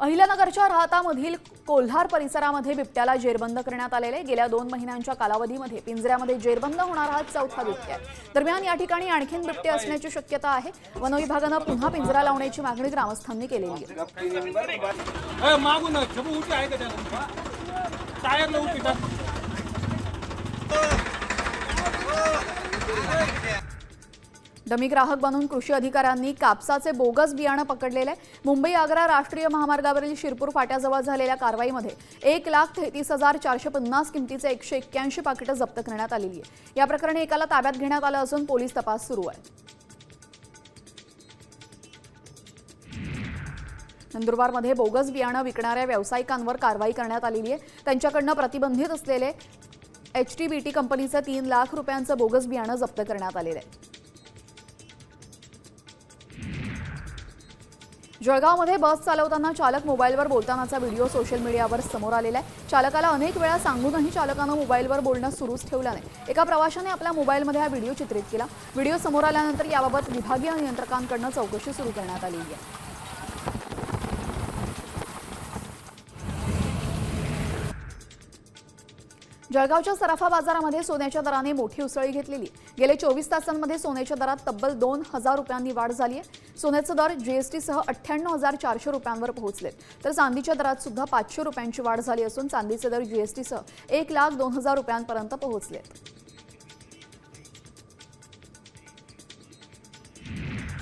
अहिल्यानगरच्या राहतामधील कोल्हार परिसरामध्ये बिबट्याला जेरबंद करण्यात आलेले गेल्या 2 महिन्यांच्या कालावधीमध्ये पिंजऱ्यामध्ये जेरबंद होणारा हा चौथा बिबट्या आहे। दरम्यान या ठिकाणी आणखीन बिबटे असण्याची शक्यता आहे। वन विभागाने पुन्हा पिंजरा लावण्याची मागणी ग्रामस्थांनी केलेली आहे। डमी ग्राहक बनून कृषी अधिकाऱ्यांनी कापसाचे बोगस बियाणं पकडलेले। मुंबई आग्रा राष्ट्रीय महामार्गावरील शिरपूर फाट्याजवळ झालेल्या कारवाईमध्ये 1,33,450 किमतीचे 181 पाकिटं जप्त करण्यात आलेली आहे। या प्रकरणी एकाला ताब्यात घेण्यात आलं असून पोलीस तपास सुरू आहे। नंदुरबारमध्ये बोगस बियाणं विकणाऱ्या व्यावसायिकांवर कारवाई करण्यात आलेली आहे। त्यांच्याकडून प्रतिबंधित असलेले HTBT कंपनीचे 3 लाख रुपयांचं बोगस बियाणं जप्त करण्यात आलेलं आहे। जळगावमध्ये बस चालवताना चालक मोबाईलवर बोलतानाचा व्हिडिओ सोशल मीडियावर समोर आलेला आहे। चालकाला अनेक वेळा सांगूनही चालकानं मोबाईलवर बोलणं सुरूच ठेवलं नाही। एका प्रवाशाने आपल्या मोबाईलमध्ये हा व्हिडिओ चित्रित केला। व्हिडिओ समोर आल्यानंतर याबाबत विभागीय नियंत्रकांकडून चौकशी सुरू करण्यात आली आहे। जळगावच्या सराफा बाजारामध्ये सोन्याच्या दराने मोठी उसळी घेतलेली। गेले 24 तासांमध्ये सोन्याच्या दरात तब्बल 2,000 रुपयांनी वाढ झाली आहे। सोन्याचे दर GST सह 98,400 रुपयांवर पोहोचले, तर चांदीच्या दरात सुद्धा 500 रुपयांची वाढ झाली असून चांदीचे दर GST सह 1,02,000 रुपयांपर्यंत पोहोचले।